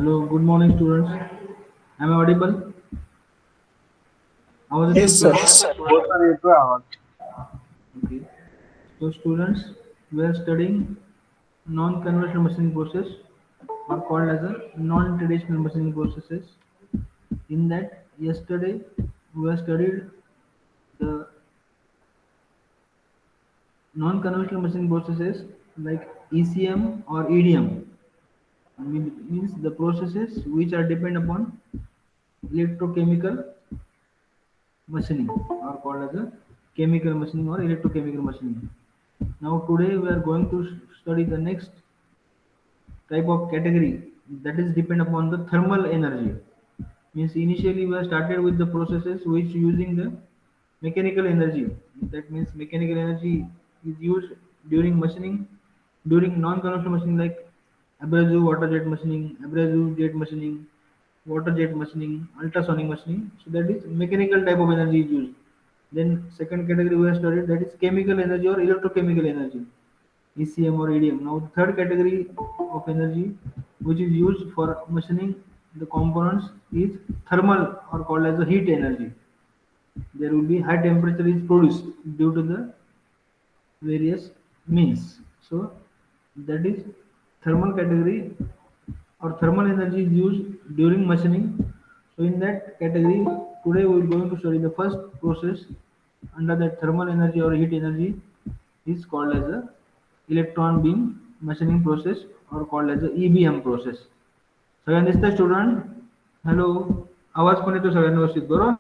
Hello, good morning, students. Am I audible? आवाज yes येतोय sir. students? हो sir, येतोय आवाज. Okay. So, students, we are studying non-conventional machining process, or called as a non-traditional machining processes. In that, yesterday we have studied the non-conventional machining processes like ECM or EDM. Means the processes which are depend upon electrochemical machining are called as a chemical machining or electrochemical machining. Now today we are going to study the next type of category that is depend upon the thermal energy. Means initially we have started with the processes which using the mechanical energy. That means mechanical energy is used during machining, during non-conventional machining like abrasive water jet machining, abrasive jet machining, water jet machining, ultrasonic machining. So that is mechanical type of energy is used. Then second category we have studied, that is chemical energy or electrochemical energy, ECM or EDM. Now the third category of energy which is used for machining the components is thermal or called as a heat energy. There will be high temperature is produced due to the various means. So that is thermal category or thermal energy is used during machining. So in that category, today we are going to study the first process under that thermal energy or heat energy is called as a electron beam machining process or called as a EBM process. सगळ्यांना दिसतंय student? Hello, आवाज पण येतो सगळ्यांना व्यवस्थित बरोबर?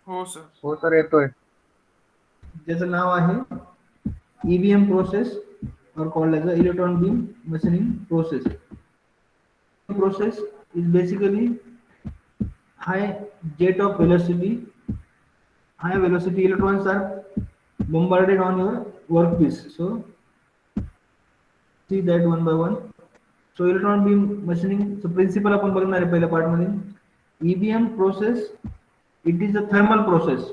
हो sir. हो सर, येतोय. ज्याचं नाव आहे EBM process or called as a electron beam machining process. Process is basically high jet of velocity. High velocity electrons are bombarded on your workpiece. So see that one by one. So electron beam machining so principle आपण बघणार आहे पहिल्या part मध्ये. EBM process, it is a thermal process.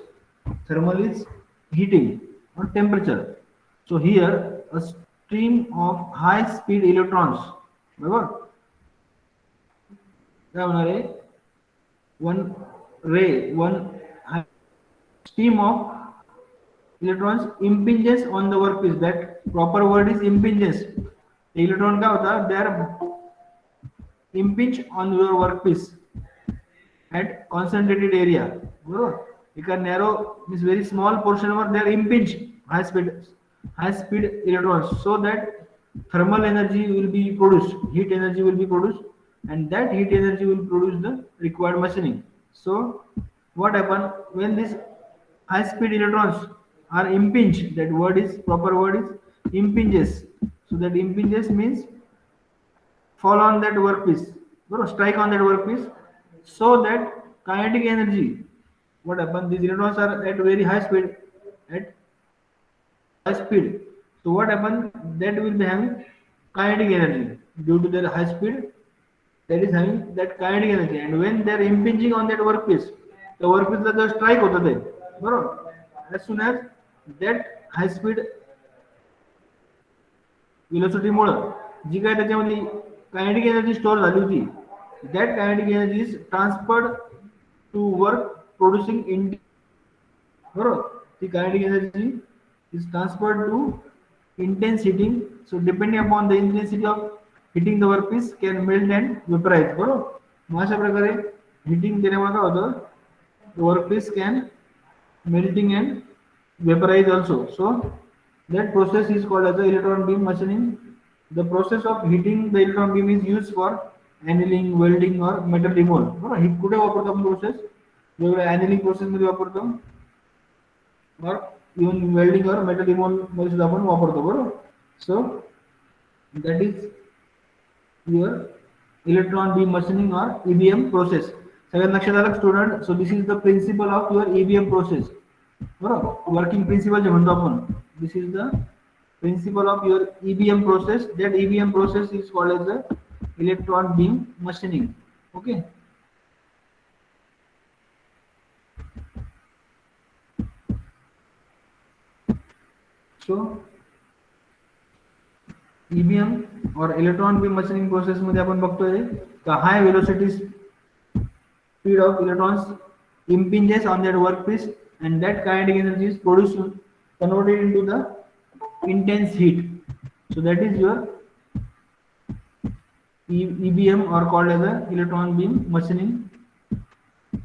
Thermal is heating or temperature. So here a stream of high speed electrons, बरोबर, काय होणार आहे, one ray, one stream of electrons impinges on the workpiece. That proper word is impinges. The electron काय होता, they are impinge on your workpiece at concentrated area. बरोबर, एका narrow means very small portion were they are impinge high speed electrons, so that thermal energy will be produced, heat energy will be produced, and that heat energy will produce the required machining. So what happen when these high speed electrons are impinged, that word is proper word is impinges. So that impinges means fall on that workpiece, strike on that workpiece, so that kinetic energy, what happens, these electrons are at very high speed, at high speed. So what happens, that will be having kinetic energy due to their high speed, that is having that kinetic energy, and when they are impinging on that workpiece, the workpiece ला जर strike होतं ते, बरोबर, as soon as that high speed व्हेलॉसिटीमुळं जी काय त्याच्यामध्ये kinetic energy store झाली होती, that kinetic energy is transferred to work producing in, बरोबर, ती kinetic energy is transferred to intense hitting. So depending upon the intensity of hitting the work piece can melt and vaporise, बरोबर. मग अशा प्रकारे hitting केल्यामुळे काय होतं, work piece can melting and vaporize also. So that process is called as the electron beam machining. The process of heating the electron beam is used for annealing, welding or metal removal. बरोबर, ही कुठे वापरतो आपण process, वेगवेगळ्या annealing process मध्ये वापरतो, or even welding or metal removal मध्ये सुद्धा आपण वापरतो, बरोबर. So that is your electron beam machining or EBM process. सगळ्यांना लक्षात आलं student? So this is the principle of your EBM process, बरोबर, वर्किंग प्रिन्सिपल जे म्हणतो आपण, this is the principle of your EBM process. That EBM process is called as the electron beam machining. Okay, so EBM और electron beam machining process मध्ये आपण बघतोय का high velocity speed of electrons impinges on that workpiece and that kinetic energy is produced converted into the intense heat. So that is your EBM or called as a electron beam machining.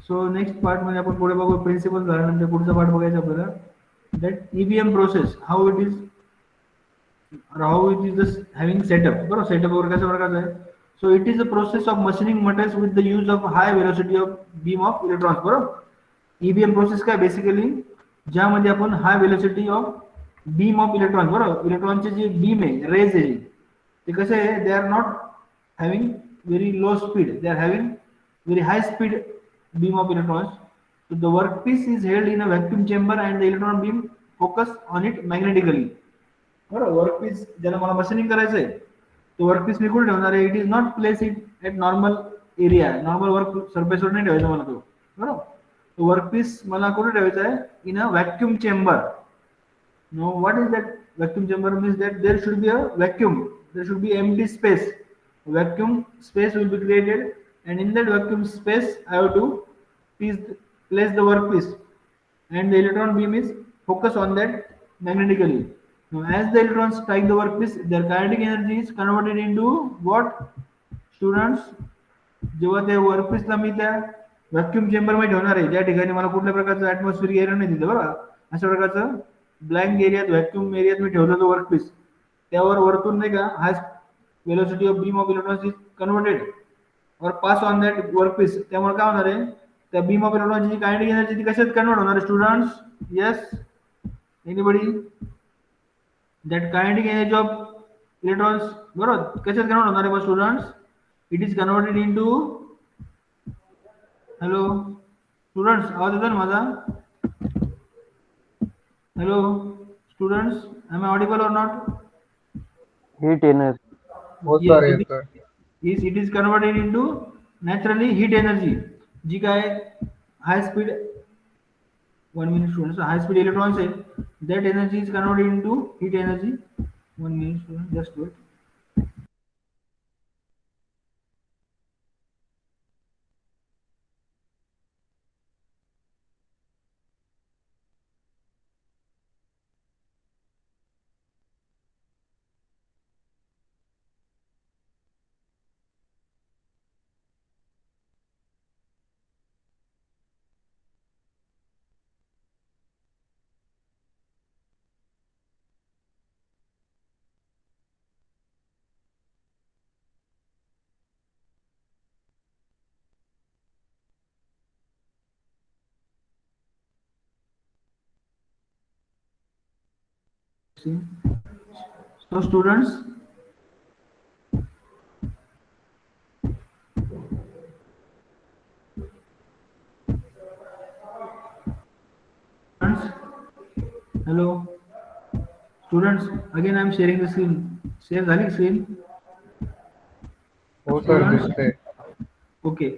So next part मध्ये आपण पुढे बघू principal झाल्यानंतर पुढचा part बघायचा आपल्याला that EBM process how it is or how it is just having setup बरोबर setup वगैरे कशा प्रकारचा आहे. So it is a process of machining metals with the use of high velocity of beam of electrons बरोबर EBM process काय basically ज्यामध्ये आपण high velocity of beam of electron बरोबर इलेक्ट्रॉनचे जे बीम आहे रेज आहे ते कसे आहे they are not having very low speed they are having very high speed beam of electrons. So the workpiece is held in a vacuum chamber and the electron beam focus on it magnetically बरोबर workpiece ज्याला मला machining करायचंय तो workpiece मी कुठे ठेवणार आहे it is not place it at normal area normal work सरफेसवर नाही ठेवायचा मला तो बरोबर तो वर्कपीस मला कुठे ठेवायचा आहे in a vacuum chamber. Know what is that vacuum chamber means that there should be a vacuum there should be empty space vacuum space will be created and in that vacuum space I have to place the workpiece and the electron beam is focused on that magnetically. Now as the electrons strike the workpiece their kinetic energy is converted into what students जेव्हा ते वर्कपीसला मी त्या vacuum chamber मध्ये ठेवणार आहे ज्या ठिकाणी मला कुठल्या प्रकारचं ऍटमॉस्फिअरिक एरिया नाही दिलं बरं अशा प्रकारचं ब्लँक एरियात व्हॅक्यूम एरियात मी ठेवलं तो वर्कपीस त्यावर वरतून नाही का हाय velocity of beam of electrons is converted or pass on that workpiece त्यामुळे काय होणार आहे त्या beam of electrons ची kinetic energy ती कशात कन्वर्ट होणार आहे students yes anybody that kinetic energy of electrons बरोबर कशात कन्वर्ट होणार आहे students it is converted into hello students आवाज येतो ना माझा hello students am I audible or not heat energy. बहुत yes सारे it येतोय. it is converted into naturally heat energy जी काय high speed 1 minute students high speed electrons आहे that energy is converted into heat energy 1 minute students just wait. See? So students hello students again I am sharing the screen share झाली screen हो sir दिसते. Okay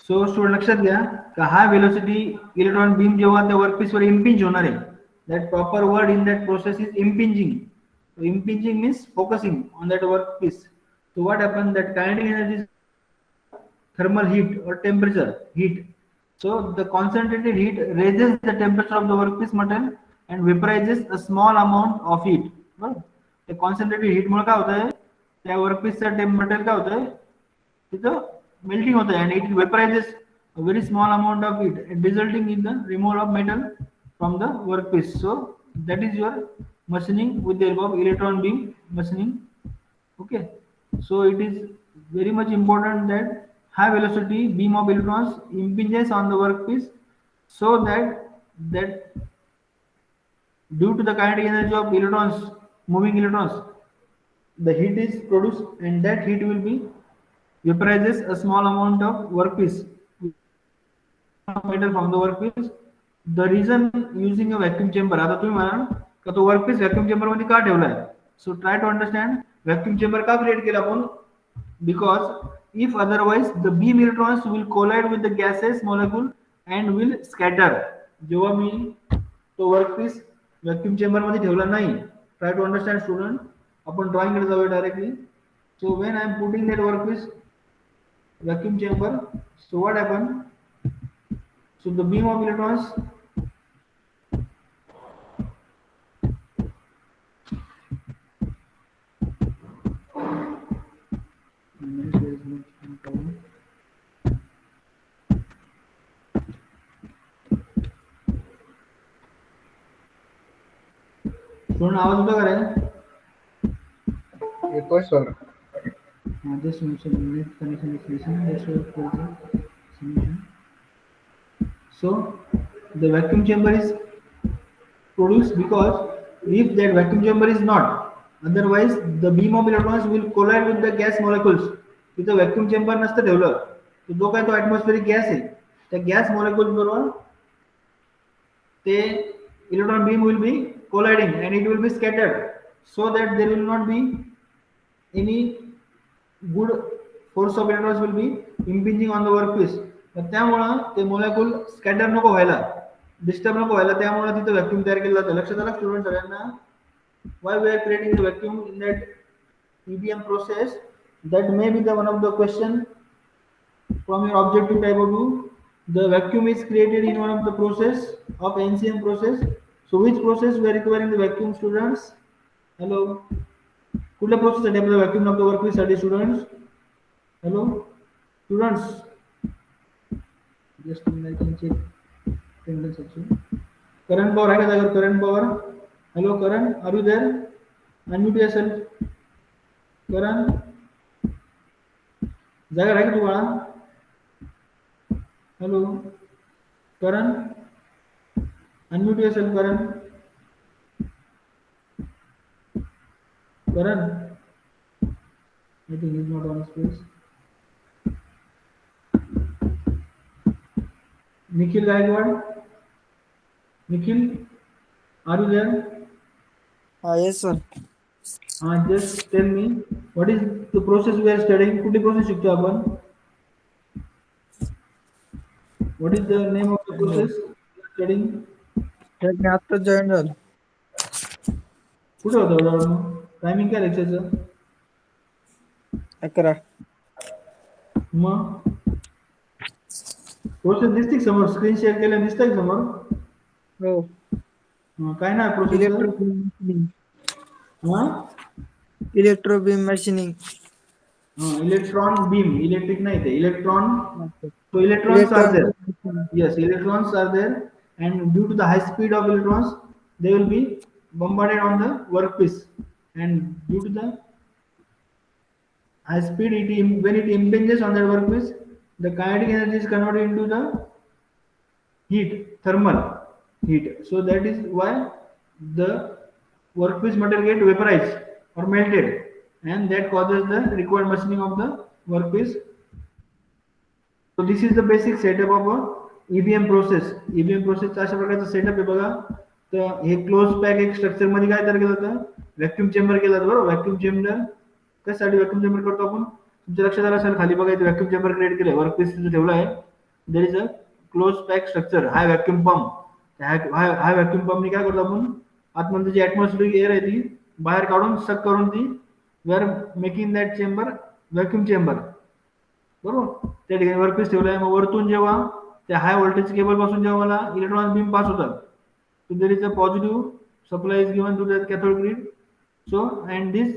so student लक्षात घ्या का high velocity electron beam जेव्हा त्या workpiece वर impinge होणार आहे that proper word in that process is impinging impinging means focusing on that workpiece so what happen that kinetic energy thermal heat or temperature heat so the concentrated heat raises the temperature of the workpiece metal and vaporizes a small amount of heat बरोबर ते concentrated heat मुळे काय होतंय त्या वर्कपीसचं temperature काय होतंय तिथं melting होत आहे and it vaporizes a very small amount of heat resulting in the removal of metal from the workpiece. So that is your machining with the help of electron beam machining. Okay, so it is very much important that high velocity beam of electrons impinges on the workpiece so that due to the kinetic energy of electrons moving electrons the heat is produced and that heat will be vaporizes a small amount of workpiece metal from the workpiece. The reason using a vacuum chamber आता तुम्ही म्हणाल का तो workpiece vacuum chamber मध्ये का ठेवलाय so try to understand vacuum chamber का create केला आपण because if otherwise the beam electrons will collide with the gases molecule and will scatter जेव्हा मी तो वर्कपीस व्हॅक्यूम चेंबर मध्ये ठेवला नाही ट्राय टू अंडरस्टँड स्टुडंट आपण ड्रॉइंग कडे जाऊया directly So when I am putting that workpiece vacuum chamber, so what happen? So the beam of electrons student आवाज उठा कर येतोय sir. just minute connection is missing. That's why for the solution. So the vacuum chamber is produced because if that vacuum chamber is not, otherwise the beam of electrons will collide with the gas molecules. तिथं vacuum chamber नसतं ठेवलं तर जो काय तो atmospheric gas आहे त्या gas molecule बरोबर ते electron beam will be colliding and it will be scattered so that there will not be any good force of electrons will be impinging on the workpiece. तर त्यामुळं ते molecule scatter नको व्हायला disturb नको व्हायला त्यामुळे तिथं व्हॅक्यूम तयार केलं जातं. लक्षात आलं स्टुडंट सगळ्यांना? Why we are creating the vacuum in that EBM process? That may be the one of the question from your objective type of view. The vacuum is created in one of the process of NCM process. So which process we are requiring the vacuum, students? Hello. कुठल्या process साठी आपल्याला vacuum लागतो workpiece साठी students? Hello students, just I can check attendance also. Current power आहे का जागर? Current power. Hello Karan, are you there? Unmute yourself. Karan जागा आहे का तू बाळा? Hello Karan, unmute yourself Karan. Karan, I think he's not on space. Nikhil Gaikwad, Nikhil, are you there? Yes, sir. Just tell me what is the process we are studying. कुठली process शिकतो आपण? What is the name of the process we are studying? मी आता join झालो. कुठे होतं timing काय लेक्चरचं? 11. मग process दिसते समोर? स्क्रीन शेअर केलं दिसतंय समोर? हो. काय ना प्रोसेस? Electro beam machining. हा, electro beam machining. Electron beam, electric नाही ते electron. So electrons are electron there. Beam machining. Yes, electrons are there, and due to the high speed of electrons, they will be bombarded on the workpiece, and due to the high speed, when it impinges on that workpiece, the kinetic energy is converted into the heat, thermal heat. So that is why the workpiece material get vaporized or melted, and that causes the required machining of the workpiece. So this is the basic setup of a EBM process. EBM process चा अशा प्रकारचा setup आहे बघा. तर हे close pack एक structure मध्ये काय तयार केलं जातं? व्हॅक्यूम चेंबर केलं जातं. बरोबर, व्हॅक्यूम चेंबर कशासाठी व्हॅक्यूम चेंबर करतो आपण? तुमच्या लक्षात आलं असेल खाली बघा इथे व्हॅक्यूम चेंबर क्रिएट केलंय, वर्कपीस तिथे ठेवलं आहे. There is a close pack structure, high vacuum pump. High vacuum पंपनी काय करतो आपण? आतमध्ये जी ॲटमॉस्फिअरिक एअर आहे ती बाहेर काढून सक करून ती we are making that chamber vacuum chamber. बरोबर, त्या ठिकाणी वर्कपीस ठेवलाय. मग वरतून जेव्हा त्या हाय व्होल्टेज केबल पासून जेव्हा मला इलेक्ट्रॉन बीम पास होतात, so there is a positive supply is given to the cathode grid. So and these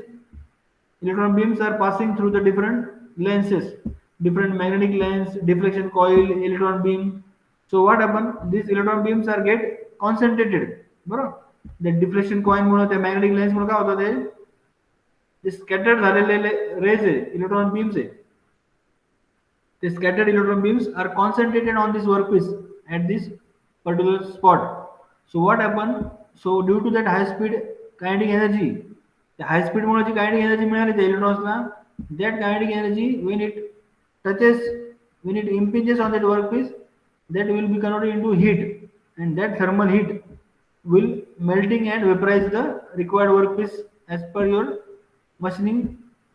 electron beams are passing through the different lenses, different magnetic lens, deflection coil, electron beam. So what happen? These electron beams are get concentrated. बरोबर, the deflection coil मुळे त्या magnetic lens मुळे काय होतं? ते scattered झालेले rays आहे, electron beams आहे. The scattered electron beams are concentrated on this workpiece at this particular spot. So what happened? So due to that high speed kinetic energy, the high speed Mule ji kinetic energy मिळाली त्या electronsला, that kinetic energy when it touches, when it impinges on that workpiece, that will be converted into heat, and that thermal heat will melting and vaporize the required workpiece as per your machining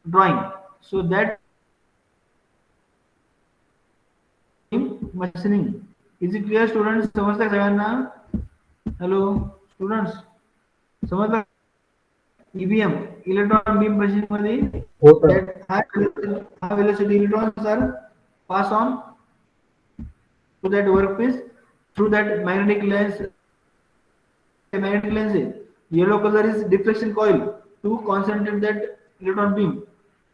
drawing. So that machining. Is it clear students? समजतंय सगळ्यांना? Hello students, समजलं? EBM, electron beam machine मध्ये हो sir. that high velocity electrons are pass on to that workpiece through that magnetic lens. Magnetic lens is yellow color is deflection coil to concentrate that electron beam,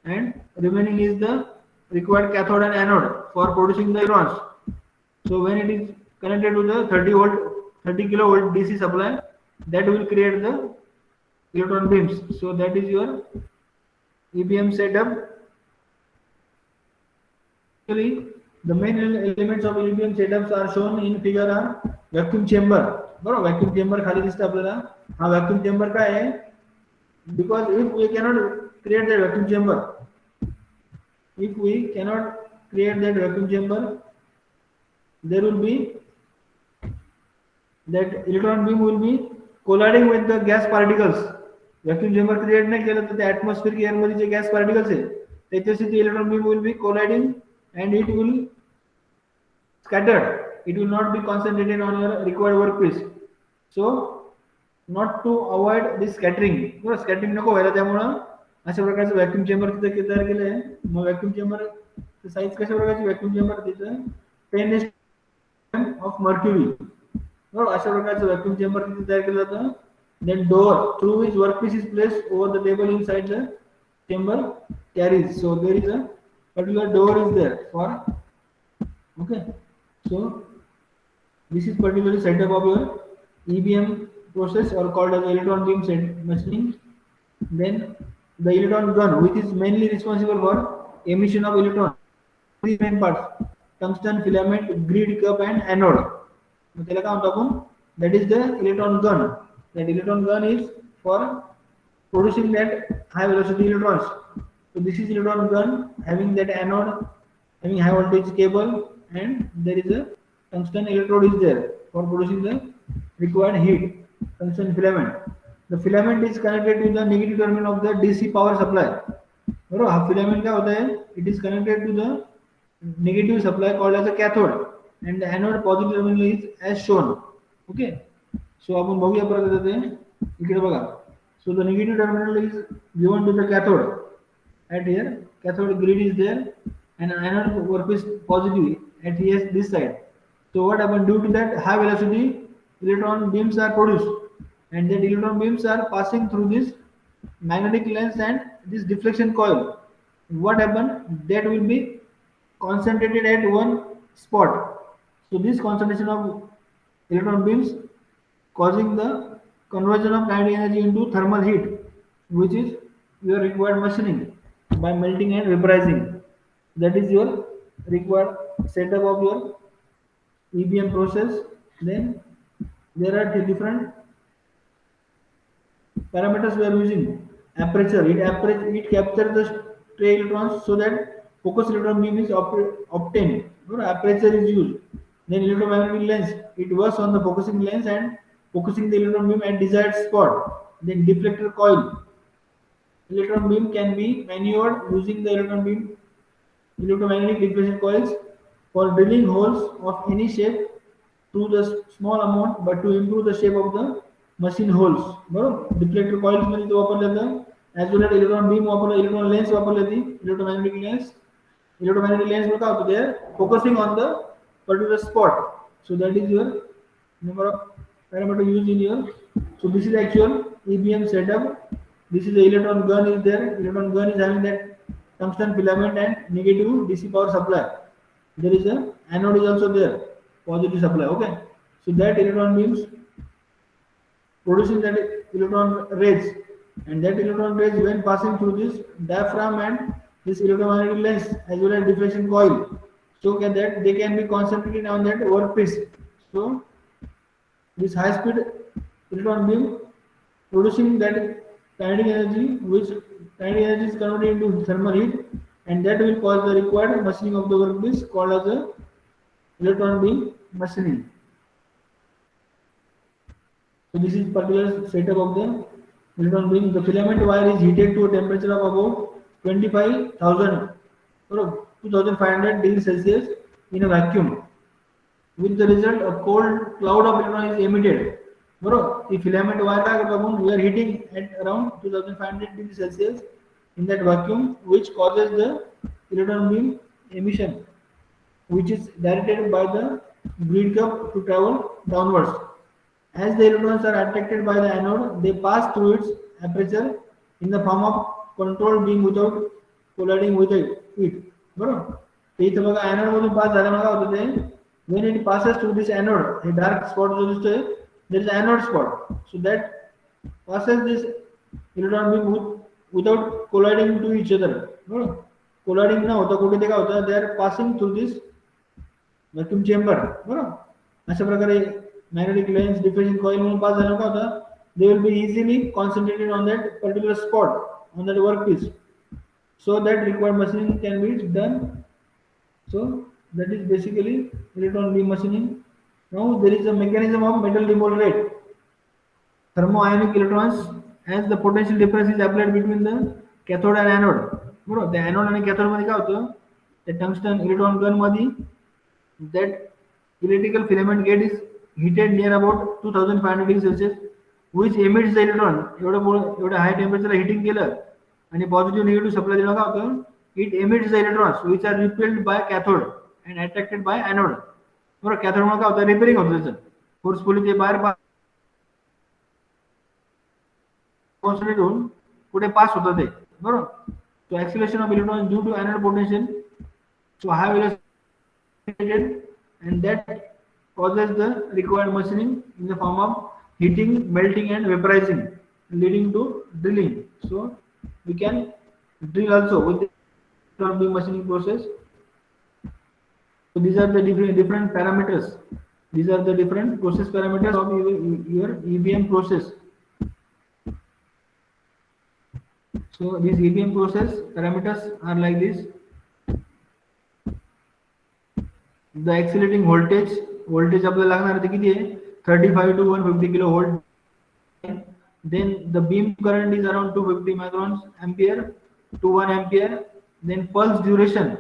and remaining is the required cathode and anode for producing the electrons. So when it is connected to the 30 kilovolt DC supply, that will create the electron beams. So that is your EBM setup. Actually, the main elements of EBM setups are shown in figure are vacuum chamber. बरोबर, vacuum chamber खाली दिसतं आपल्याला. हा vacuum chamber काय आहे? Because if we cannot create that vacuum chamber, there will be that electron beam will be colliding with the gas particles. Vacuum chamber create नाही केलं तर त्या atmospheric air मध्ये जे gas particles आहे त्याच्याशी ते electron beam will be colliding and it will scattered. It will not be concentrated on your required workpiece. So not to avoid this scattering. बरोबर, scattering नको व्हायला त्यामुळं अशा प्रकारचं व्हॅक्यूम चेंबर तिथे तयार केलं आहे. मग व्हॅक्यूम चेंबर साईज कशा प्रकारची व्हॅक्यूम चेंबर तिथं 10 of mercury. बरोबर, अशा प्रकारचं व्हॅक्यूम चेंबर तिथे तयार केलं जातं. Then door through which workpiece is placed over the table inside the chamber carries. So there is a particular door is there for. Okay, so this is particularly setup of your EBM process or called as electron beam machining. Then the electron gun, which is mainly responsible for emission of electron. Three main parts: tungsten filament, grid cup, and anode. मग त्याला काय म्हणतो आपण? That is the electron gun. That electron gun is for producing that high velocity electrons. So this is electron gun having that anode, having high voltage cable, and there is a tungsten electrode is there for producing the required heat. Tungsten filament. The filament is connected to the negative terminal of the DC power supply. बरोबर, हा filament काय होता है? It is connected to the negative supply called as a cathode, and the anode positive terminal is as shown. Okay. So आपण बघूया परत येते इकडे बघा. So the negative terminal is given to the cathode. At here, cathode grid is there, and anode workpiece positive at here this side. So what happened? Due to that high velocity, electron beams are produced, and the electron beams are passing through this magnetic lens and this deflection coil. What happened? That will be concentrated at one spot. So this concentration of electron beams causing the conversion of kinetic energy into thermal heat, which is your required machining by melting and vaporizing. That is your required setup of your EBM process. Then there are different parameters we are using. Aperture, it captures the stray electrons so that focus electron beam is obtained. Aperture is used. Then electromagnetic lens, it works on the focusing lens and focusing the electron beam at desired spot. Then deflector coil, electron beam can be maneuvered using the electromagnetic deflection coils for drilling holes of any shape through the small amount, but to improve the shape of the machine holes. बरोबर, deflector coils मध्ये तो वापरला जातो. As well as electron beam वापरला, electron lens वापरला जाते, electromagnetic lens. Electromagnetic lens what out there focusing on the particular spot. So that is your number of parameter used in your. So this is actual EBM setup. This is the electron gun is there. Electron gun is having that tungsten filament and negative DC power supply. There is a anode is also there, positive supply. Okay, so that electron beams producing that electron rays, and that electron rays when passing through this diaphragm and this electromagnetic lens as well as deflection coil, so that they can be concentrated on that workpiece. So this high speed electron beam producing that kinetic energy, which kinetic energy is converted into thermal heat, and that will cause the required machining of the workpiece called as a electron beam machining. So this is particular setup of the electron beam. The filament wire is heated to a temperature of about 25,000 or 2,500 degrees Celsius in a vacuum. With the result, a cold cloud of electron is emitted. बरोबर. ती filament wire काय करतो आपण, we are heating at around 2500 degrees Celsius in that vacuum, which causes the electron beam emission, which is directed by the grid curve to travel downwards. As the electrons are attracted by the anode, they pass through its aperture in the form of controlled beam without colliding with it. बरोबर. ते इथं बघा anode मधून पास झाल्यामुळे काय होतं ते, when it passes through this anode, hey dark spot जो दिसतोय, there is anode spot. So that passes this electron beam without colliding to each other. बरोबर. Colliding न होता कुठे ते काय होतं, they are passing through this vacuum chamber. बरोबर. अशा प्रकारे magnetic lens diffusion coil म्हणून पास झाल्यावर काय होतं, they will be easily concentrated on that particular spot on that workpiece, so that required machining can be done. So that is basically electron beam machining. Now there is a mechanism of metal dipole rate. Thermoionic electrons, as the potential difference is applied between the cathode and anode. बरोबर. त्या anode आणि cathode मध्ये काय होतं, त्या tungsten electron gun मध्ये that electrical filament gate is heated near about 2500 degrees Celsius, which emits the electron. एवढं हाय टेम्परेचरला hitting केलं आणि पॉझिटिव्ह निगेटिव्ह सप्लाय दिलं, काय होतं, it emits the electrons which are repelled by cathode and attracted by anode. बरोबर. Cathode मुळे काय होतं, रिपेअरिंग होतं त्याचं, फोर्सफुली ते बाहेर कॉन्सन्ट्रेट होऊन कुठे पास होतं ते. बरोबर. So acceleration of electrons due to anode potential, so high velocity, and that causes the required machining in the form of heating, melting and vaporizing, leading to drilling. So we can drill also with the electron beam machining process. So these are the different parameters. These are the different process parameters of your EBM process. So these EBM process parameters are like this. The accelerating voltage आपल्याला लागणार आहे किती आहे, 35 to 150 kilovolt. Then the beam current is around 250 microns ampere to 1 ampere. Then pulse duration,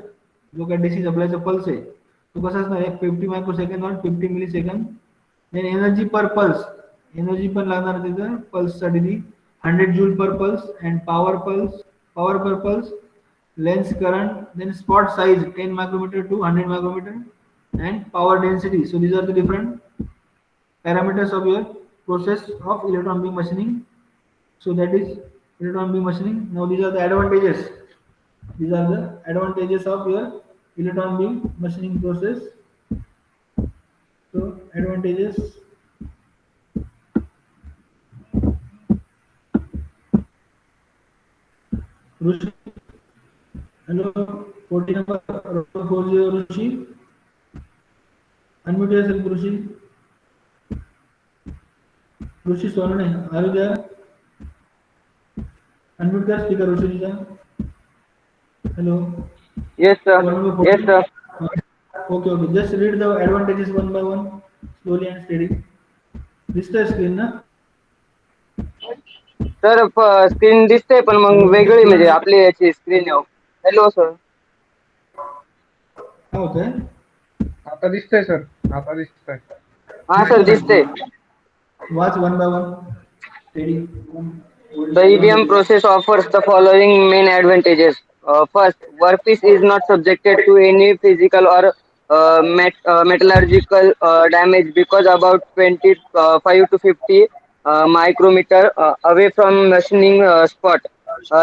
जो काय DC सप्लायचा pulse आहे तो कसा असणार आहे, 50 मायक्रोसेकंड और 50 मिलीसेकंड. देन एनर्जी पर पल्स, एनर्जी पण लागणार आहे तिथं पल्स साठी ती 100 joule per pulse. And power per pulse, lens current, then spot size 10 micrometer to 100 micrometer, and power density. So these are the different parameters of your process of electron beam machining. So that is electron beam machining. Now these are the advantages. These are the advantages of your electron beam machining process. So advantages. Rushi, hello, 40 number 40 Rushi. Unmute yourself, Rushi. Rushi Sonane, are you there? Unmute the speaker, Rushi. Hello. Yes, sir. Yes, sir. Okay. Just read the advantages one by one, slowly and steady. This is the screen, ना? Sir screen दिसते पण मग वेगळी, म्हणजे आपली याची screen. Hello sir. काय होतंय? आता दिसतंय सर, आता दिसतंय. हा सर दिसते. Watch one by one. Steady. The EBM process offers the following main advantages. First, workpiece is not subjected to any physical or metallurgical damage, because about 25 to 50 micrometer away from machining spot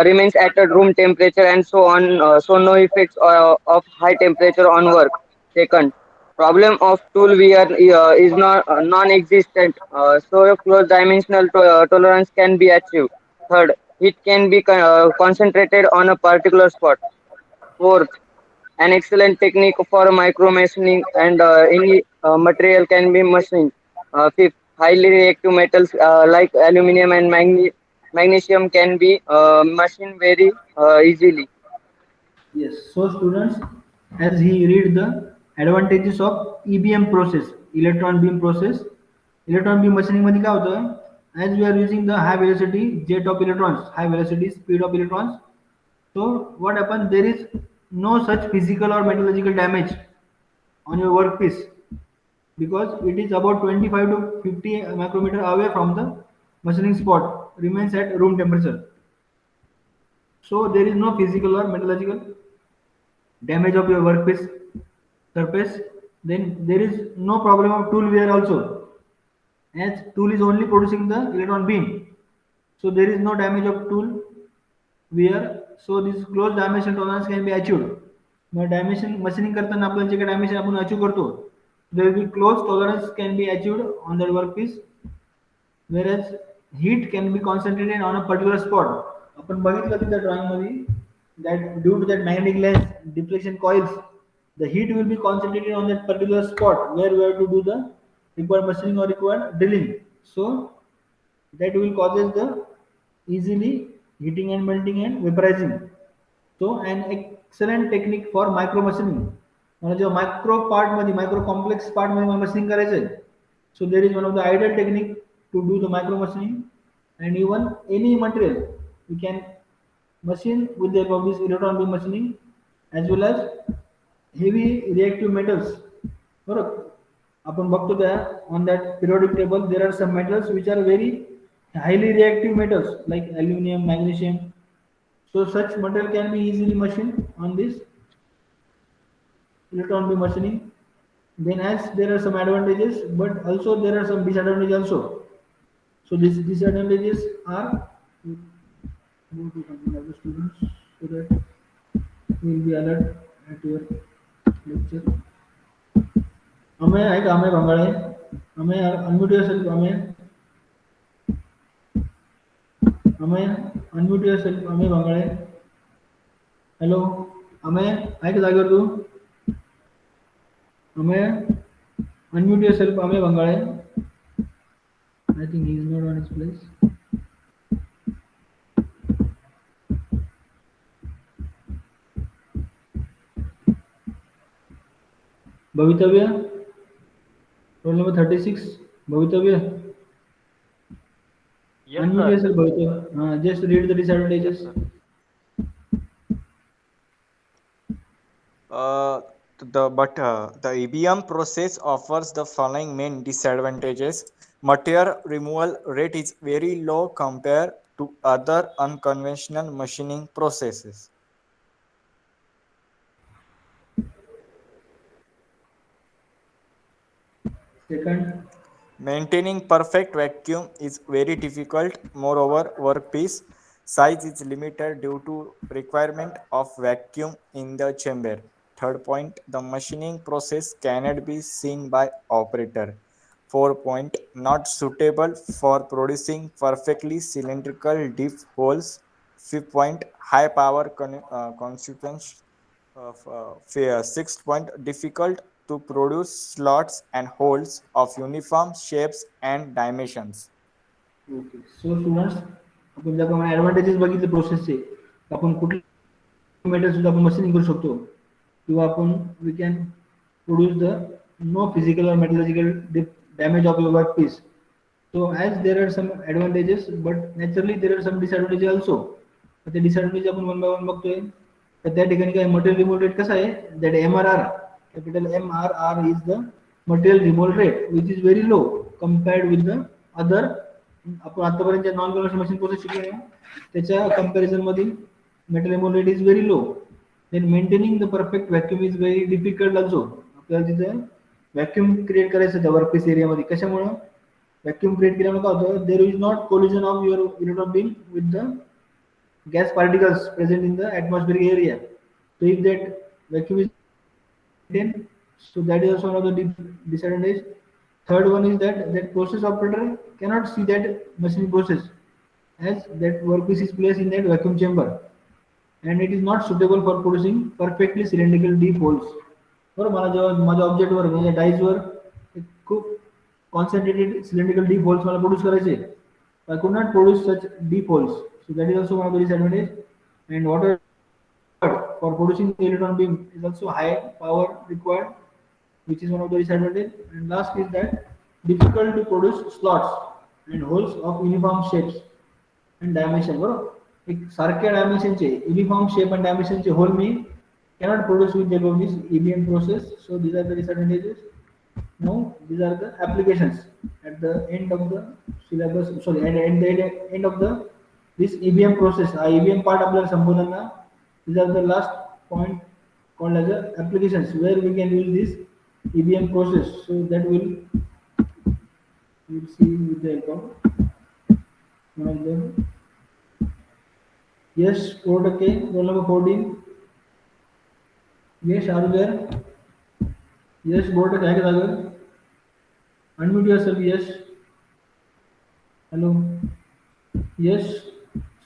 remains at a room temperature, and so on. So no effects of high temperature on work. Second, problem of tool wear is not non-existent, so a close dimensional tolerance can be achieved. Third, heat can be concentrated on a particular spot. Fourth, an excellent technique for micro machining, and any material can be machined. Fifth, highly reactive metals like aluminum and magnesium can be machined very easily. Yes. So students, as he read the advantages of EBM process, electron beam process. Electron beam machining मध्ये काय होतं, as we are using the high velocity jet of electrons, high velocity speed of electrons. So what happens, there is no such physical or metallurgical damage on your workpiece. because it is about 25 to 50 micrometer away from the machining spot, remains at room temperature. So there is no physical or metallurgical damage of your workpiece surface. Then there is no problem of tool wear also, as tool is only producing the electron beam. So there is no damage of tool wear. So this close dimension tolerance can be achieved. Mug dimension machining करताना आपल्याला जे काही dimension आपण achieve करतो, there will be close tolerance can be achieved on that workpiece, whereas heat can be concentrated on a particular spot. आपण बघितलं तिथं drawing मध्ये that due to that magnetic lens deflection coils, the heat will be concentrated on that particular spot where we have to do the required machining or required drilling. So that will causes the easily heating and melting and vaporizing. So an excellent technique for micro machining. मला जेव्हा micro part मध्ये micro complex part मध्ये machining करायचंय, so there is one of the ideal technique to do the micro machining, and even any material we can machine with the help of this electron beam machining, as well as heavy reactive metals. बरोबर, आपण बघतो त्या on that periodic table there are some metals which are very highly reactive metals like aluminum, magnesium. So such material can be easily machined on this electron beam machining. Then as there are some advantages, but also there are some disadvantages also. So these disadvantages are, go to something other students so that you will be alert at your lecture. Amey आहे का? Amey Bhangale, Amey unmute yourself. Amey unmute yourself. Amey Bhangale, hello Amey आहे का जागेवर तू? Ameya unmute yourself. Amey Bhangale, I think he is not on his place. भवितव्य, roll number 36, भवितव्य. Yes, Unmute sir. yourself, भवितव्य. Just read the disadvantages. The EBM process offers the following main disadvantages. Material removal rate is very low compared to other unconventional machining processes. Second, Maintaining perfect vacuum is very difficult. Moreover, workpiece size is limited due to requirement of vacuum in the chamber. Third point, the machining process cannot be seen by operator. 4 point, not suitable for producing perfectly cylindrical deep holes. 5th point, high power consequence. 6th point, difficult to produce slots and holes of uniform shapes and dimensions. Okay. So students, आपण ज्याप्रमाणे advantages बघितले प्रोसेसचे, आपण कुठले metal सुद्धा आपण machining करू शकतो, किंवा आपण we can produce the no physical और metallurgical damage of your work piece. So as there are some advantages, but naturally there are some disadvantages also. ते डिसएडव्हान्टेज आपण वन बाय वन बघतोय. तर त्या ठिकाणी काय मटेरियल रिमूव्हल रेट कसा आहे, that MRR, capital MRR is the material removal rate, which is very low compared with the other. आपण आतापर्यंत नॉन कन्व्हेन्शनल मशीन प्रोसेस शिकले ना, त्याच्या कंपॅरिझन मध्ये metal removal rate is very low. Then maintaining the perfect vacuum is very difficult also. आपल्याला तिथे vacuum create करायचं त्या वर्कपीस एरियामध्ये. कशामुळे व्हॅक्यूम क्रिएट केल्यामुळे काय होतं, there is not collision of your electron beam width the gas particles present in the atmospheric area. So if that vacuum is maintained, so that is also one of the disadvantage. Third one is that process operator cannot see that machining process, as that workpiece is placed in that vacuum chamber, and it is not suitable for producing perfectly cylindrical deep holes. बरोबर, मला जेव्हा माझ्या ऑब्जेक्टवर म्हणजे डाईजवर खूप concentrated cylindrical deep holes मला produce करायचे, I could not produce such deep holes. So that is also one of the disadvantage. And water for producing the electron beam is also high power required, which is one of the disadvantage. And last is that difficult to produce slots and holes of uniform shapes and dimension. बरोबर, एक सारख्या डायमेन्शनचे uniform shape and डायमेन्शनचे hole मी cannot produce with the help of this EBM process. So these are the disadvantages. Now these are the applications at the end of the syllabus. Sorry, at the end of the this EBM process. EBM part आपल्याला संपवताना these are the last point called as a applications where we can use this EBM process. So that will we'll see with the help of one of them. Yes, okay. Roll number 14. Yes, are you there? Yes, board आहे का जागेवर? Unmute yourself. Yes. Hello. Yes.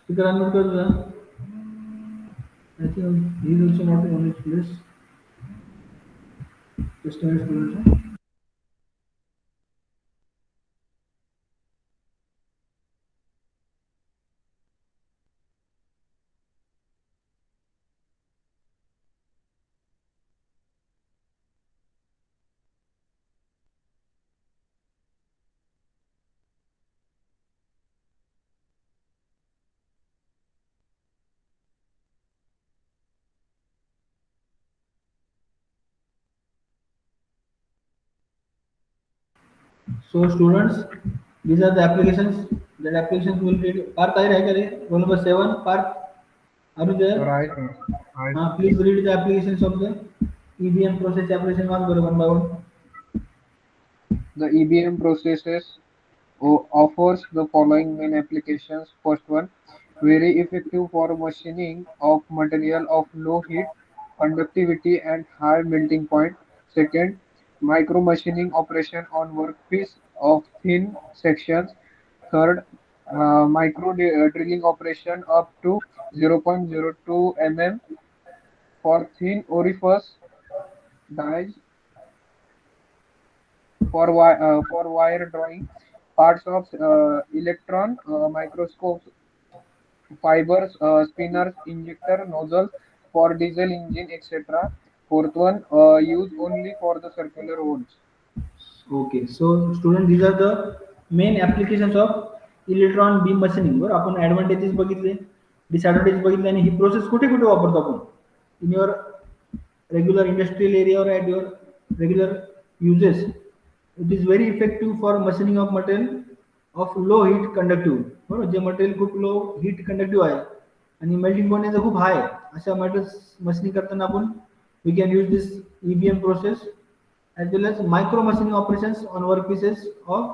Speaker unmute कर तुझा. I think he is also not on his place. Just a minute. So students, these are the applications. That applications will read. Parth आहे का रे? Roll number 7. Parth, are you there? Sir आहे sir आहे. Please read the applications of the EBM process application one by one. The EBM processes offers the following main applications. First one, very effective for machining of material of low heat, conductivity and high melting point. Second, micro machining operation on workpiece of thin sections. Third, drilling operation up to 0.02 mm for thin orifice dies. For wire drawing, parts of electron microscopes, fibers, spinners, injector nozzles for diesel engine, etc. Fourth one, used only for the circular holes. Okay, so student, these are the main applications of electron beam machining. बरं, आपण advantages बघितले, disadvantage बघितले आणि ही process कुठे कुठे वापरतो आपण in your regular industrial area और at your regular uses. It is very effective for machining of material of low heat conductive. बरोबर, जे मटेरियल खूप लो हीट कंडक्टिव्ह आहे आणि मेल्टिंग पॉईंट याचं खूप हाय अशा मटेरियल्स मशीनिंग करताना आपण we can use this EBM process as well as micro machining operations on workpieces of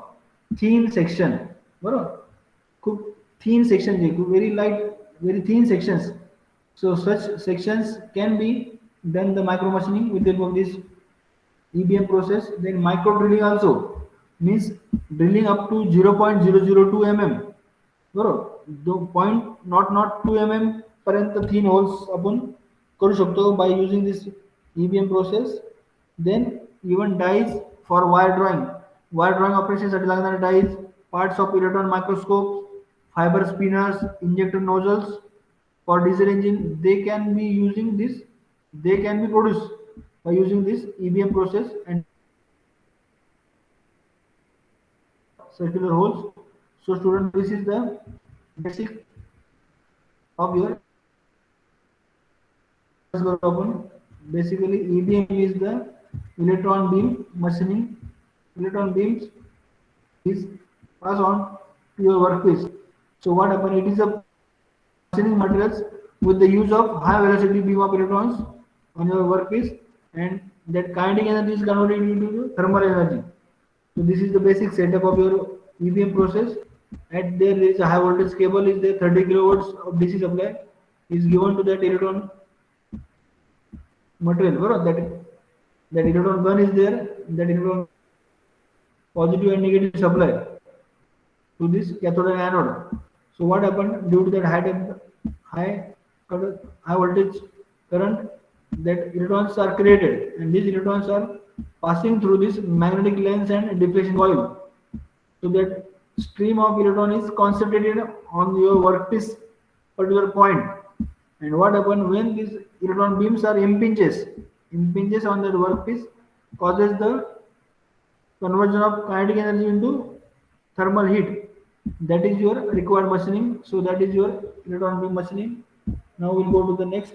thin section. बरोबर, खूप thin section जे खूप very light very thin sections. So such sections can be done the micro machining with the help of this EBM process. Then micro drilling also means drilling up to 0.002 mm. बरोबर, point not 2 mm पर्यंत thin holes आपण करू शकतो by using this EBM process. Then even dies for wire drawing operation साठी लागणारे dies, parts of electron microscopes, fiber spinners, injector nozzles for diesel engine, they can be produced by using this EBM process and circular holes. So student, this is the basic of your basically EBM is the electron beam machining. Electron beams is passed on to your workpiece. So what happens? It is a machining materials with the use of high velocity beam of electrons on your workpiece, and that kinetic energy is converted into thermal energy. So this is the basic setup of your EBM process. At there is a high voltage cable is there, 30 kilovolts of DC supply is given to that electron material. Bro, that electron gun is there, that electron positive and negative supply to this cathode and anode. So what happened due to that high voltage current, that electrons are created and these electrons are passing through this magnetic lens and deflection coil. So that stream of electron is concentrated on your workpiece particular point. And what happens when these electron beams are impinges on that workpiece causes the conversion of kinetic energy into thermal heat. That is your required machining. So that is your electron beam machining. Now we'll go to the next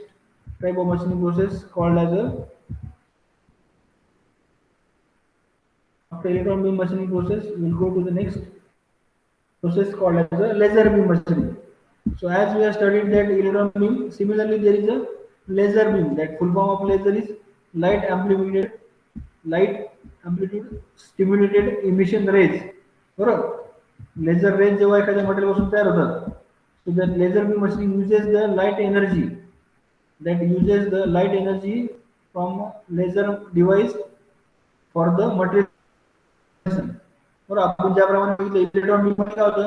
type of machining process called as a After electron beam machining process, we'll go to the next process called as a laser beam machining. So as we have studied that electron beam, similarly there is a laser beam. That full form of laser is light amplitude stimulated emission rays. बरोबर. Laser raise जेव्हा एखाद्या material पासून तयार होतात, so that laser beam machining uses the light energy from laser device for the material. बरोबर. आपण ज्याप्रमाणे बघितलं इलेक्ट्रॉन बीम मध्ये काय होतं,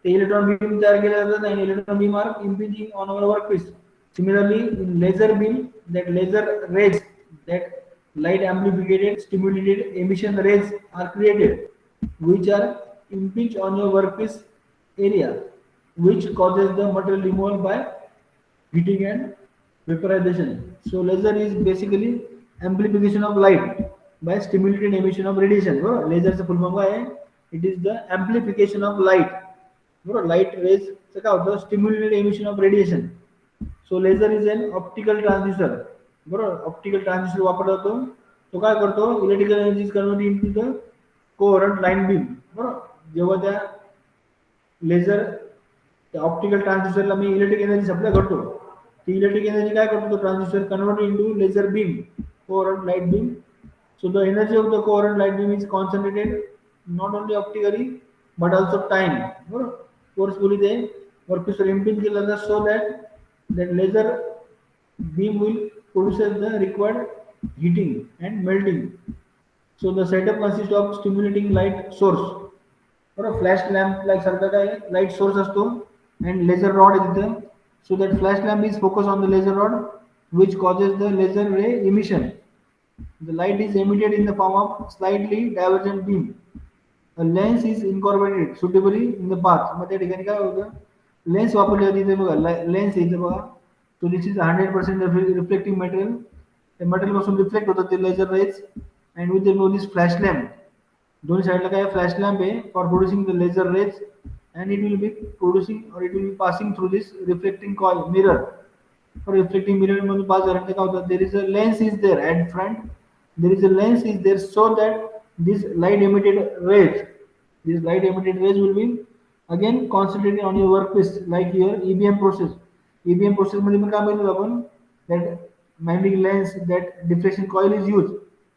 ते इलेक्ट्रॉन बीम तयार केले जातात आणि electron beam are impinging on our workpiece. Similarly, in laser beam, that laser rays, that light amplified stimulated emission rays are created, which are impinge on your workpiece area, which causes the material removal by heating and vaporization. So laser is basically amplification of light by stimulated emission of radiation. बरोबर. लेझरचं full form काय आहे? It is the amplification of light. बरोबर. Light rays काय होतं? Stimulated emission of radiation. So laser is an optical transducer. बरोबर. Optical transducer वापरला जातो. तो काय करतो? Electrical energy is converted into the coherent line beam. बरोबर. जेव्हा त्या लेझर त्या ऑप्टिकल ट्रान्सड्यूसरला मी इलेक्ट्रिक एनर्जी सप्लाय करतो, ती इलेक्ट्रिक एनर्जी काय करतो? तो transducer convert into laser beam, coherent light beam. So the energy of the coherent light beam is concentrated not only optically but also time. Forcefully they workpiece are impinged together so that laser beam will produce the required heating and melting. So the setup consists of stimulating light source or a flash lamp like सारखा काय light source असतो and laser rod is there. So that flash lamp is focused on the laser rod, which causes the laser ray emission. The light is emitted in the form of slightly divergent beam. A lens is incorporated suitably in the path. मग त्या ठिकाणी काय होतं? Lens वापरली जाते. इथे बघा lens इथे बघा. So this is 100% reflecting material. त्या मटेरियल पासून रिफ्लेक्ट होतात ते laser rays and with the this flash lamp. दोन्ही साइडला काय फ्लॅश लॅम्प आहे for producing the laser rays and it will be producing or it will be passing through this reflecting coil mirror. For reflecting mirror मध्ये पास झाल्यानंतर काय होतं? There is a lens is there at front. There is a lens is there so that this light emitted rays will be again concentrated on your workpiece like your EBM process. EBM process मध्ये पण काय बघितलं आपण? That magnetic lens, that diffraction coil is used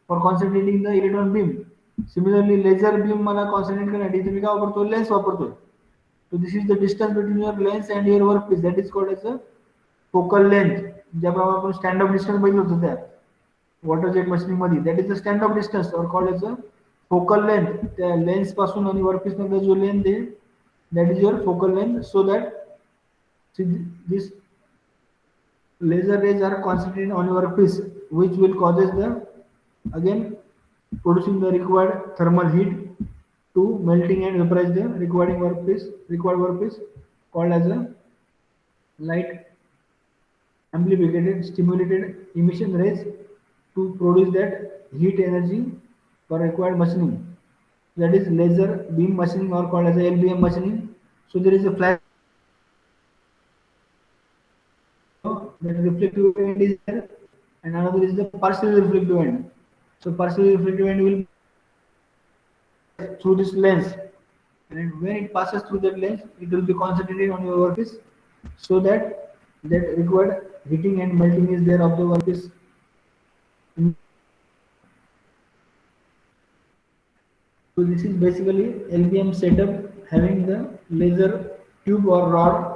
for concentrating the electron beam. Similarly, laser beam मला concentrate करण्यासाठी तुम्ही काय वापरतो? Lens वापरतो. So this is the distance between your lens and your workpiece. That is called as a focal length. ज्याप्रमाणे आपण stand off distance बघितलं होतं त्या वॉटर जेट मशीनिंग मध्ये, that is the stand off distance और called as a focal length. त्या lens पासून आणि वर्कपीस मध्ये जो लेंथ आहे that is your focal length. So that this laser rays are concentrated on your workpiece, which will causes the again producing the required thermal heat to melting and vaporize the required workpiece called as a light amplified stimulated emission rays to produce that heat energy for required machining. That is laser beam machining or called as a LBM machining. So there is a flash, that reflective end is there and another is the partially reflective end. So partially reflective end will through this lens, and when it passes through that lens it will be concentrated on your workpiece so that required heating and melting is there of the workpiece. So this is basically LBM setup having the laser tube or rod.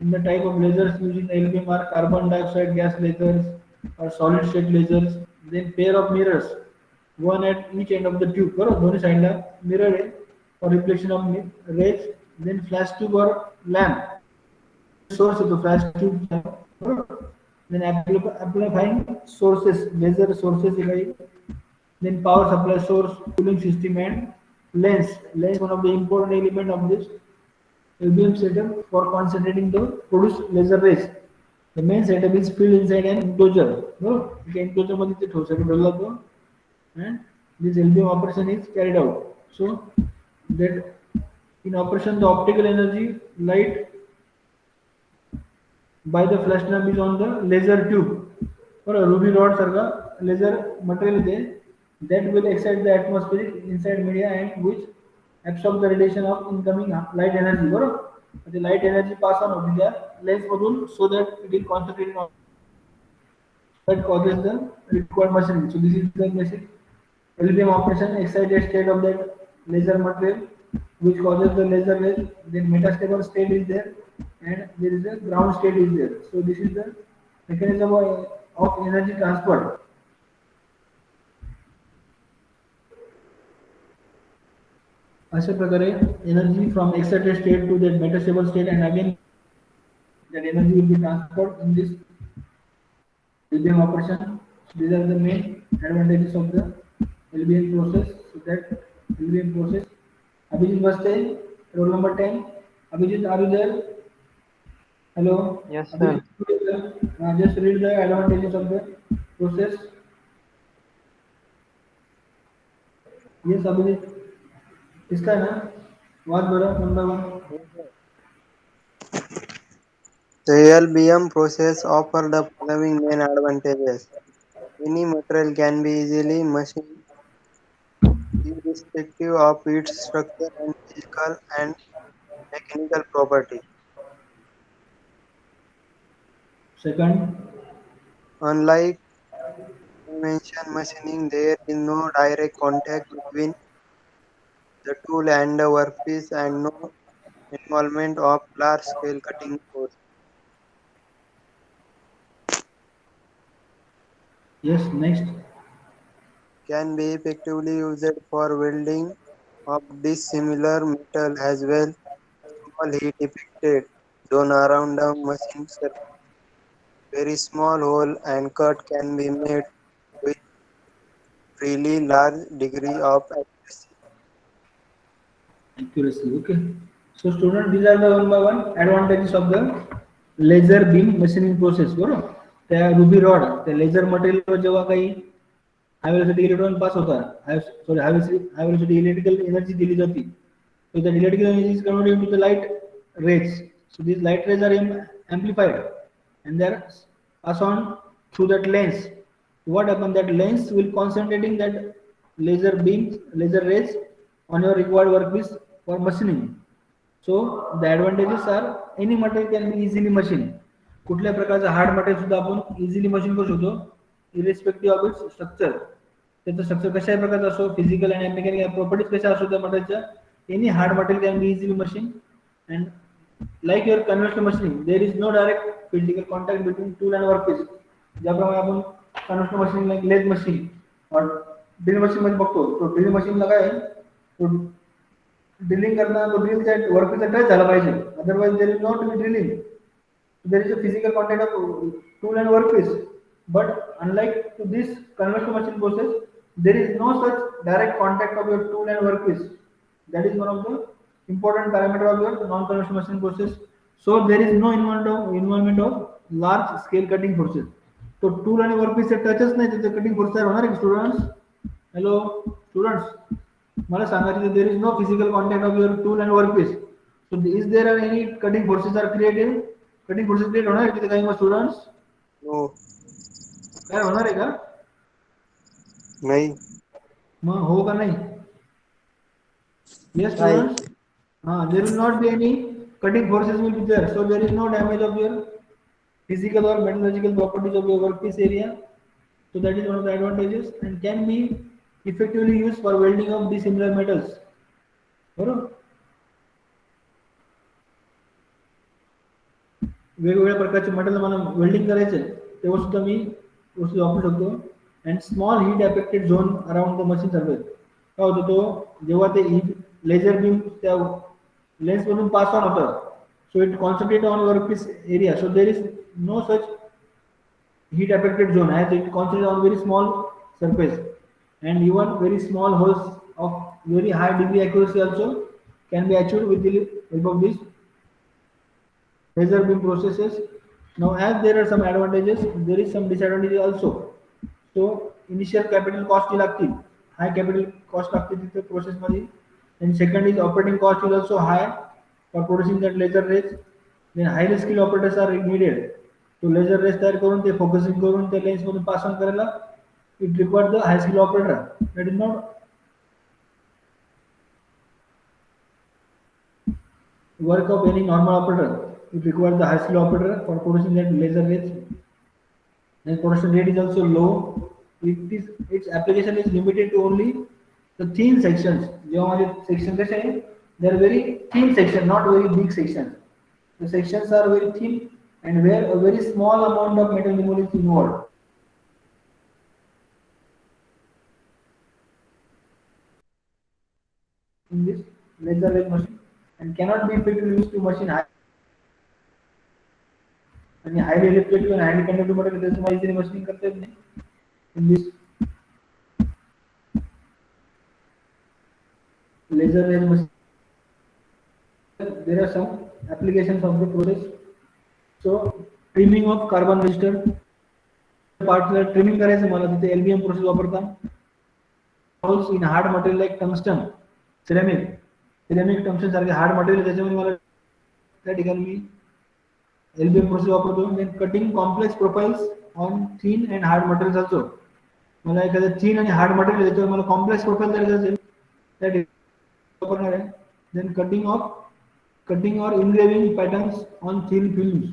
In the type of lasers using the LBM are carbon dioxide gas lasers or solid state lasers. Then pair of mirrors, one at each end of the tube. दोनों side ला mirror है for reflection of rays. Then flash tube or lamp. Source है तो flash tube. Then amplifying sources, laser sources है भाई. Then power supply source, cooling system and lens. Lens one of the important element of this LBM setup for concentrating the produced laser rays. The main setup is filled inside an enclosure. No, the enclosure मध्ये ते ठोसायला ठेवला जातो and this LBM operation is carried out. So that in operation the optical energy light by the flash lamp is on the laser tube. For a ruby rod सारखा laser material ಇದೆ. that will excite the atmospheric inside media and which absorb the radiation of incoming light energy. बरोबर the light energy pass on होती त्या lens मधून so that it is concentrated on that causes the required machining. So this is the basic LBM operation excited state of that laser material which causes the laser rays. Then metastable state is there and there is a ground state is there. So this is the mechanism of energy transfer. अशा प्रकारे energy from excited state to that metastable state and again that energy will be transferred in this LBM operation. These are the main advantages of the LBM process. So that LBM process. Abhijit Vaste, roll number 10. Abhijit, are you there? Hello. Yes, sir. Abhijit, just read the advantages of the process. Yes, Abhijit. इसका है ना वाद बड़ा number 1. The LBM process offers the following main advantages. Any material can be easily machined irrespective of its structure and physical and mechanical property. Second, Unlike conventional machining, there is no direct contact between the tool and the workpiece and no involvement of large-scale cutting force. yes, next. Can be effectively used for welding of dissimilar metal as well. Small heat affected zone around the machine surface. Very small hole and cut can be made with really large degree of accuracy. Accuracy. Okay. So, student, these are the one by one advantages of the laser beam machining process. बरोबर. त्या ruby rod त्या laser मटेरियलवर जेव्हा काही हाय velocity electron पास होतात हाय velocity electrical energy दिली जाते so that electrical energy is converted into the light rays. So these light rays are amplified and they are passed on through that lens. What happens? That lens will concentrating that laser rays on your required workpiece for machining. So the advantages are any material can be easily machined. कुठल्या प्रकारचं hard material सुद्धा आपण easily machine करू शकतो irrespective of its structure. त्याचं structure कशाही प्रकारचं असो फिजिकल आणि मेकॅनिकल प्रॉपर्टीज कशा असो त्या मटेरियलच्या any hard material can be easily machined and like your conventional machining there is no direct physical contact between tool and workpiece. ज्याप्रमाणे आपण conventional machining like lathe machine or drill machine मध्ये बघतो तो drill machine ला काय तो drilling करताना तो drill त्या वर्कपीसला टच झाला पाहिजे otherwise there is not be drilling. There is a physical contact of tool and workpiece, but unlike to this conventional machine process, there is no such direct contact of your tool and workpiece. That is one of the important parameter of your non-conventional machine process. So there is no involvement of large scale cutting forces. So tool and workpiece से touches नाही त्याचे cutting force तयार होणार आहे students. Hello students. मला सांगायचं there is no physical contact of your tool and workpiece. So is there any cutting forces are created? Cutting forces create होणार आहे तिथे काही मग students? No, काय होणार आहे का? नहीं. मग हो का नाही? Yes, Right. students. There will not be any cutting forces will be there. So there is no damage of your physical or metallurgical properties of your workpiece area. So that is one of the advantages and can be effectively used for welding of dissimilar metals. बरोबर. वेगवेगळ्या प्रकारचे metal मला welding करायचे तेव्हा सुद्धा मी वस्तू वापरू शकतो. And small heat affected zone around the machine surface काय होतं तो जेव्हा ते लेझर बीम त्या लेन्स मधून पास ऑन होतं so it concentrate on workpiece area. So there is no such heat affected zone as it concentrates on very small surface and even very small holes of very high degree accuracy also can be achieved with the help of this laser beam processes. Now as there are some advantages there is some disadvantages also. So initial capital cost will लागतील high capital cost लागते तिथे process मध्ये and second is operating cost is also high for producing that laser rays. Then highly skilled operators are needed तो laser race तयार करून ते focusing करून ते लेन्स मधून पास ऑन करायला it requires the high skill operator. That is not work of any normal operator. It requires the high skill operator for producing that laser rays. And production rate is also low. Its application is limited to only the thin sections. जो हमारे section कैसे हैं? They are very thin section, not very big section. The sections are very thin and where a very small amount of metal removal is involved. In this laser ray machine and cannot be effectively used to machine high आणि highly reflective and highly conductive material त्याच्यामुळे easily machining करता येत नाही. In this laser ray machine, there are some applications of the process. So trimming of carbon resistor parts trimming करायचं मला तिथे LBM process वापरता. Also in hard material like tungsten, ceramic tungsten सारखे hard material त्याच्यामध्ये मला त्या ठिकाणी मी LBM process वापरतो. Then cutting complex profiles on thin and hard materials also. मला एखादं thin आणि hard material त्याच्यावर मला complex profile करायचं असेल त्या वापरणार आहे. Then cutting or engraving patterns on thin films.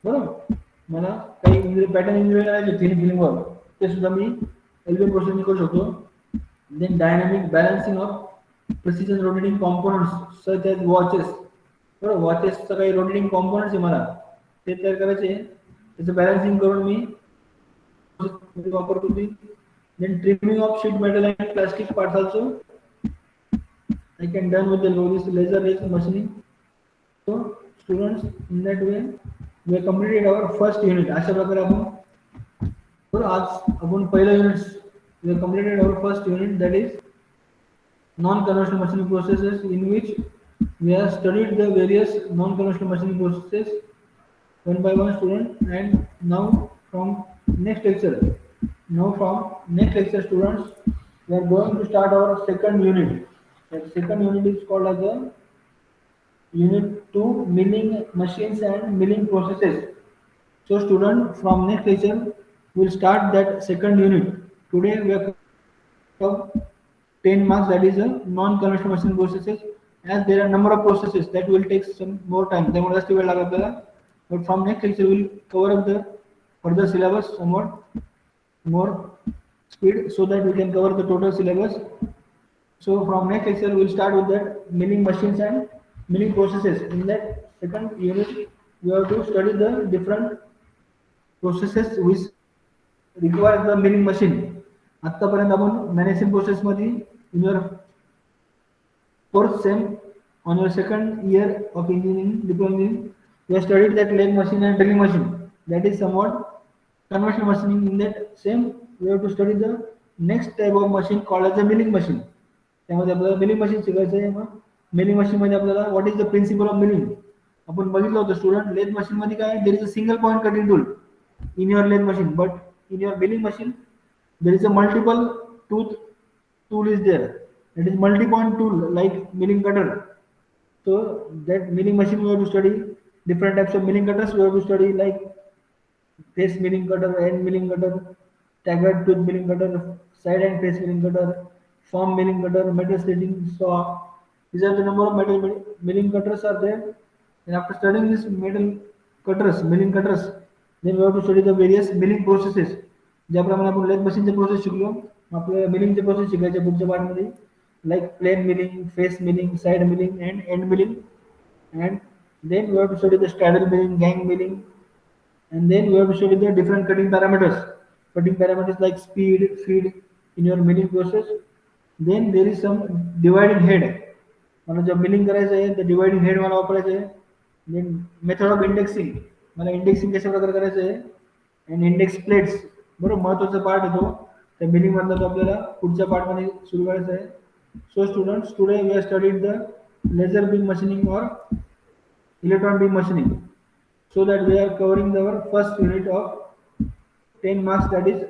बरोबर, मला काही पॅटर्न engraving करायचे thin film वर ते सुद्धा मी LBM process करू शकतो. Then dynamic balancing of precision rotating components such as watches. बरोबर, वॉचेसचं काही रोटेटिंग कॉम्पोनंट्स आहे मला ते तयार करायचे, त्याचं बॅलन्सिंग करून मी वापरतो ती. Then trimming of sheet metal and plastic parts also I can done with this laser ray machining. So students, in that way we have completed our first unit. अशा प्रकारे आपण बरं आज आपण पहिला unit we have completed our first unit, that is non-conventional machining processes, in which we have studied the various non-conventional machining processes one by one, student. And now from next lecture students, we are going to start our second unit. That second unit is called as the unit 2, milling machines and milling processes. So student, from next lecture we will start that second unit. Today we have 10 marks, that is a non-conventional machining processes. As there are number of processes that will take some more time, त्यामुळे जास्त वेळ लागेल आपल्याला. But from next lecture we will cover up the further syllabus somewhat more speed so that we can cover the total syllabus. So from next lecture we will start with that milling machines and milling processes. In that second unit we have to study the different processes which require the milling machine. आतापर्यंत आपण management process मध्ये in your fourth sem on your second year of engineering diploma we have studied that lathe machine and drilling machine. That is somewhat conventional machining. In that same we have to study the next type of machine called as the milling machine. त्यामध्ये आपल्याला milling machine शिकायचं आहे. मग milling machine मध्ये आपल्याला what is the principle of milling आपण बघितलं होतं student. Lathe machine मध्ये काय, there is a single point cutting tool in your lathe machine, but in your milling machine there is a multiple tooth tool is there. It is multi-point tool like milling cutter. So that milling machine we have to study different types of milling cutters. We have to study like face milling cutter, end milling cutter, staggered tooth milling cutter, side and face milling cutter, form milling cutter, metal slitting saw. These are the number of metal milling cutters are there. And after studying this metal cutters, milling cutters, then we have to study the various milling processes. ज्याप्रमाणे आपण lathe मशीनचे process शिकलो, आपल्याला मिलिंगचे process शिकायचे पुढच्या पार्टमध्ये, like plane milling, face milling, side milling and end milling. And then we have to study the straddle milling, gang milling, and then we have to study the different cutting parameters like speed, feed in your milling process. Then there is some dividing head. मला जब milling करायचं आहे तर dividing head मला वापरायचं आहे. Then method of indexing, मला indexing कशा प्रकारे करायचं आहे. अँड इंडेक्स प्लेट्स, बरोबर महत्वाचा पार्ट येतो त्या मिलिंग मधला, तो आपल्याला पुढच्या पार्ट मध्ये सुरू करायचा आहे. So students, today we have studied the laser beam machining और electron beam machining, so that we are covering our first unit of 10 marks, that is